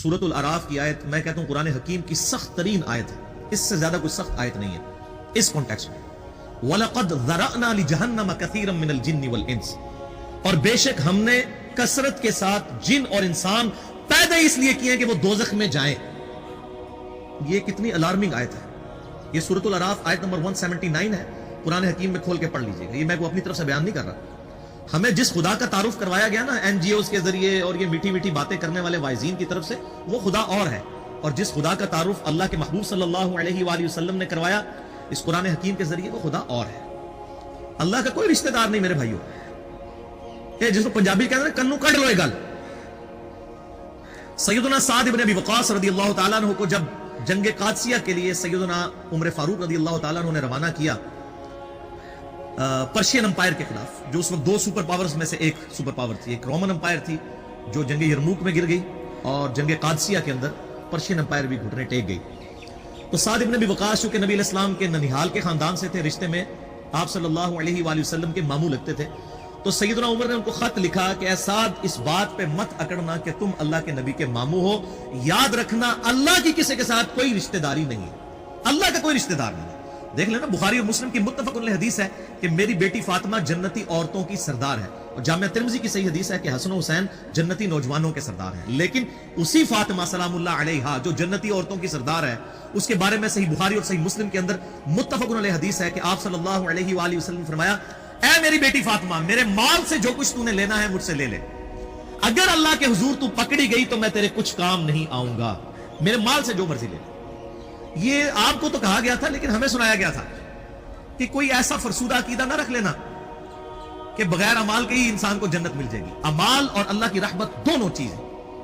سورۃ الاعراف کی آیت میں کہتا ہوں قرآن حکیم کی سخت ترین آیت ہے، اس سے زیادہ کوئی سخت آیت نہیں ہے اس کانٹیکسٹ میں۔ وَلَقَدْ ذَرَأْنَا لِجَهَنَّمَ كَثِيرًا مِنَ الْجِنِّ وَالْإِنسِ، اور بے شک ہم نے کثرت کے ساتھ جن اور انسان پیدا اس لیے کیے ہیں کہ وہ دوزخ میں جائیں۔ یہ کتنی الارمنگ آیت ہے، یہ سورۃ الاعراف آیت نمبر 179 ہے، قرآن حکیم میں کھول کے پڑھ لیجئے گا، یہ میں کو اپنی طرف سے بیان نہیں کر رہا۔ ہمیں جس خدا کا تعارف کروایا گیا نا این جی اوز کے ذریعے اور یہ میٹھی میٹھی باتیں کرنے والے وائزین کی طرف سے، وہ خدا اور ہے، اور جس خدا کا تعارف اللہ کے محبوب صلی اللہ علیہ وآلہ وسلم نے کروایا اس قرآن حکیم کے ذریعے، وہ خدا اور ہے۔ اللہ کا کوئی رشتہ دار نہیں میرے بھائیوں، یہ جس کو پنجابی کہتے ہیں کنو کڑ لو یہ گل۔ سیدنا سعد بن ابی وقاص رضی اللہ تعالیٰ عنہ کو جب جنگ قادسیہ کے لیے سیدنا عمر فاروق رضی اللہ تعالیٰ عنہ نے روانہ کیا پرشین امپائر کے خلاف، جو اس وقت دو سپر پاورز میں سے ایک سپر پاور تھی، ایک رومن امپائر تھی جو جنگ یرموک میں گر گئی، اور جنگ قادسیہ کے اندر پرشین امپائر بھی گھٹنے ٹیک گئی۔ تو سعد بن ابی وقاص چونکہ نبی علیہ السلام کے ننیحال کے خاندان سے تھے، رشتے میں آپ صلی اللہ علیہ وآلہ وسلم کے ماموں لگتے تھے، تو سیدنا عمر نے ان کو خط لکھا کہ اے سعد اس بات پہ مت اکڑنا کہ تم اللہ کے نبی کے ماموں ہو، یاد رکھنا اللہ کی کسی کے ساتھ کوئی رشتہ داری نہیں ہے، اللہ کا کوئی رشتہ دار نہیں ہے۔ دیکھ لینا بخاری اور مسلم کی متفق علیہ حدیث ہے کہ میری بیٹی فاطمہ جنتی عورتوں کی سردار ہے، اور جامعہ ترمذی کی صحیح حدیث ہے کہ حسن و حسین جنتی نوجوانوں کے سردار ہیں، لیکن اسی فاطمہ سلام اللہ علیہا جو جنتی عورتوں کی سردار ہے، اس کے بارے میں صحیح بخاری اور صحیح مسلم کے اندر متفق علیہ حدیث ہے کہ آپ صلی اللہ علیہ وآلہ وسلم نے فرمایا، اے میری بیٹی فاطمہ میرے مال سے جو کچھ تو نے لینا ہے مجھ سے لے لے، اگر اللہ کے حضور تو پکڑی گئی تو میں تیرے کچھ کام نہیں آؤں گا، میرے مال سے جو مرضی لے لے۔ یہ آپ کو تو کہا گیا تھا لیکن ہمیں سنایا گیا تھا کہ کوئی ایسا فرسودہ عقیدہ نہ رکھ لینا کہ بغیر امال کے ہی انسان کو جنت مل جائے گی۔ امال اور اللہ کی رحمت دونوں چیزیں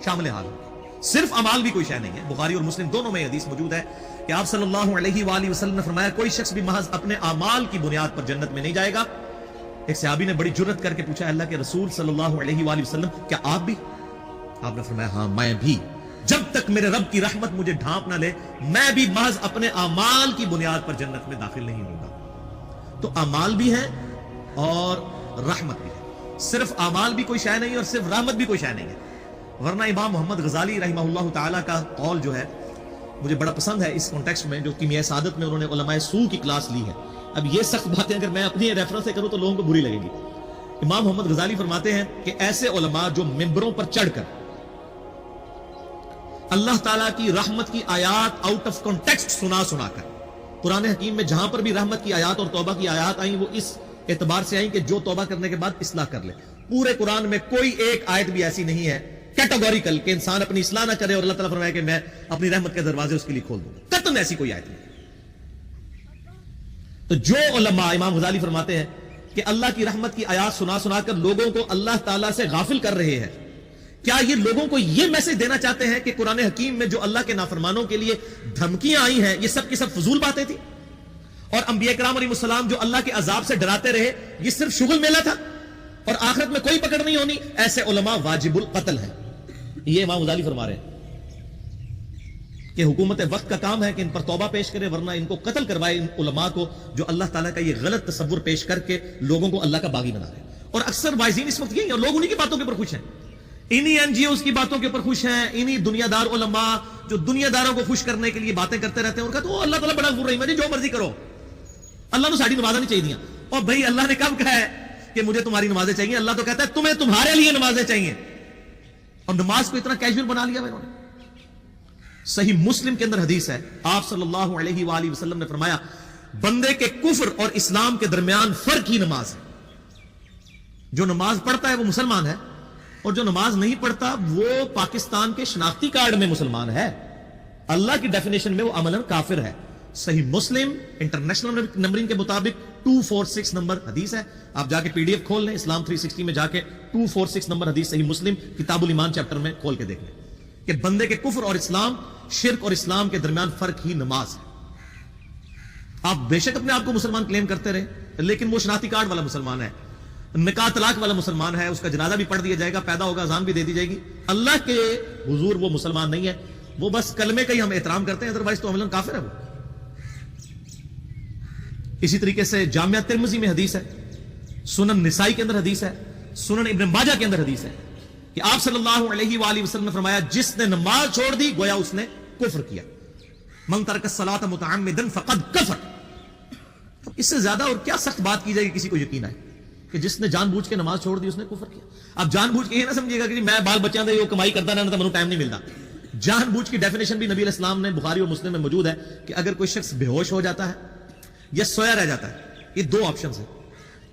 شامل حال ہیں، صرف امال بھی کوئی شے نہیں ہے۔ بخاری اور مسلم دونوں میں حدیث موجود ہے کہ آپ صلی اللہ علیہ وآلہ وسلم نے فرمایا کوئی شخص بھی محض اپنے اعمال کی بنیاد پر جنت میں نہیں جائے گا۔ ایک صحابی نے بڑی جرت کر کے پوچھا اللہ کے رسول صلی اللہ علیہ وآلہ وسلم کیا آپ بھی؟ آپ نے فرمایا ہاں میں بھی، جب تک میرے رب کی رحمت مجھے ڈھانپ نہ لے میں بھی محض اپنے اعمال کی بنیاد پر جنت میں داخل نہیں ہوں گا۔ تو اعمال بھی ہیں اور رحمت بھی ہے، صرف اعمال بھی کوئی شے نہیں اور صرف رحمت بھی کوئی شے نہیں ہے۔ ورنہ امام محمد غزالی رحمہ اللہ تعالیٰ کا قول جو ہے مجھے بڑا پسند ہے اس کانٹیکسٹ میں، جو کیمیائے سعادت میں انہوں نے علماء سو کی کلاس لی ہے۔ اب یہ سخت باتیں اگر میں اپنی ریفرنس سے کروں تو لوگوں کو بری لگے گی۔ امام محمد غزالی فرماتے ہیں کہ ایسے علماء جو ممبروں پر چڑھ کر اللہ تعالیٰ کی رحمت کی آیات آؤٹ آف کانٹیکسٹ سنا کر، قرآن حکیم میں جہاں پر بھی رحمت کی آیات اور توبہ کی آیات آئیں وہ اس اعتبار سے آئیں کہ جو توبہ کرنے کے بعد اصلاح کر لے۔ پورے قرآن میں کوئی ایک آیت بھی ایسی نہیں ہے کیٹیگوریکل کہ انسان اپنی اصلاح نہ کرے اور اللہ تعالیٰ فرمائے کہ میں اپنی رحمت کے دروازے اس کے لیے کھول دوں گا، قطعاً ایسی کوئی آیت نہیں۔ تو جو علماء، امام غزالی فرماتے ہیں کہ اللہ کی رحمت کی آیات سنا کر لوگوں کو اللہ تعالیٰ سے غافل کر رہے ہیں، کیا یہ لوگوں کو یہ میسج دینا چاہتے ہیں کہ قرآن حکیم میں جو اللہ کے نافرمانوں کے لیے دھمکیاں آئی ہیں یہ سب کی سب فضول باتیں تھی، اور انبیاء کرام علیہ السلام جو اللہ کے عذاب سے ڈراتے رہے یہ صرف شغل میلہ تھا اور آخرت میں کوئی پکڑ نہیں ہونی؟ ایسے علماء واجب القتل ہیں۔ یہ امام غزالی فرما رہے ہیں کہ حکومت وقت کا کام ہے کہ ان پر توبہ پیش کرے، ورنہ ان کو قتل کروائے، ان علماء کو جو اللہ تعالیٰ کا یہ غلط تصور پیش کر کے لوگوں کو اللہ کا باغی بنا رہے ہیں۔ اور اکثر وائزین اس وقت یہی ہیں اور لوگ انہی کی باتوں کے اوپر خوش ہیں، انہی این جی اوز کی باتوں کے اوپر خوش ہیں، انہی دنیا دار علماء جو دنیا داروں کو خوش کرنے کے لیے باتیں کرتے رہتے ہیں اور کہتے ہیں اللہ تعالیٰ بڑا غفور رحیم ہے جی، جو مرضی کرو، اللہ نے ساڑھی نمازیں نہیں چاہیے۔ اور بھائی اللہ نے کب کہا ہے کہ مجھے تمہاری نمازیں چاہیے؟ اللہ تو کہتا ہے تمہیں تمہارے لیے نمازیں چاہیے، اور نماز کو اتنا کیجول بنا لیا انہوں نے۔ صحیح مسلم کے اندر حدیث ہے، آپ صلی اللہ علیہ وآلہ وسلم نے فرمایا بندے کے کفر اور اسلام کے درمیان فرق ہی نماز ہے۔ جو نماز پڑھتا ہے وہ مسلمان ہے، اور جو نماز نہیں پڑھتا وہ پاکستان کے شناختی کارڈ میں مسلمان ہے، اللہ کی ڈیفینیشن میں وہ عملاً کافر ہے۔ صحیح مسلم انٹرنیشنل نمبرنگ کے مطابق 246 نمبر حدیث ہے، آپ جا کے پی ڈی ایف کھول لیں اسلام 360 میں، جا کے 246 نمبر حدیث صحیح مسلم کتاب الایمان چیپٹر میں کھول کے دیکھ لیں کہ بندے کے کفر اور اسلام، شرک اور اسلام کے درمیان فرق ہی نماز ہے۔ آپ بے شک اپنے آپ کو مسلمان کلیم کرتے رہے لیکن وہ شناختی کارڈ والا مسلمان ہے، نکاح طلاق والا مسلمان ہے، اس کا جنازہ بھی پڑھ دیا جائے گا، پیدا ہوگا اذان بھی دے دی جائے گی، اللہ کے حضور وہ مسلمان نہیں ہے، وہ بس کلمے کا ہی ہم احترام کرتے ہیں، ادروائز تو عملاً کافر ہے وہ۔ اسی طریقے سے جامعہ ترمذی میں حدیث ہے، سنن نسائی کے اندر حدیث ہے، سنن ابن ماجہ کے اندر حدیث ہے کہ آپ صلی اللہ علیہ وآلہ وسلم نے فرمایا جس نے نماز چھوڑ دی گویا اس نے کفر کیا. من ترک الصلاۃ متعمدا فقد کفر. اس سے زیادہ اور کیا سخت بات کی جائے کہ کسی کو یقین آئے کہ جس نے جان بوجھ کے نماز چھوڑ دی اس نے کفر کیا. اب جان بوجھ کے یہ نہ سمجھیے گا کہ جی میں بال بچوں سے کمائی کرتا رہنا تو مجھے ٹائم نہیں ملتا. جان بوجھ کی ڈیفینیشن بھی نبی علیہ السلام نے بخاری اور مسلم میں موجود ہے کہ اگر کوئی شخص بے ہوش ہو جاتا ہے یا سویا رہ جاتا ہے, یہ دو آپشن ہیں,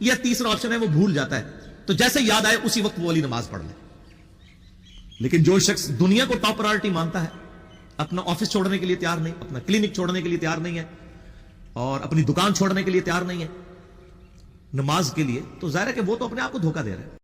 یا تیسرا آپشن ہے وہ بھول جاتا ہے تو جیسے یاد آئے اسی وقت وہ والی نماز پڑھ لے. لیکن جو شخص دنیا کو ٹاپ پرائرٹی مانتا ہے, اپنا آفس چھوڑنے کے لیے تیار نہیں, اپنا کلینک چھوڑنے کے لیے تیار نہیں ہے اور اپنی دکان چھوڑنے کے لیے تیار نہیں ہے نماز کے لیے, تو ظاہر ہے کہ وہ تو اپنے آپ کو دھوکہ دے رہے ہیں.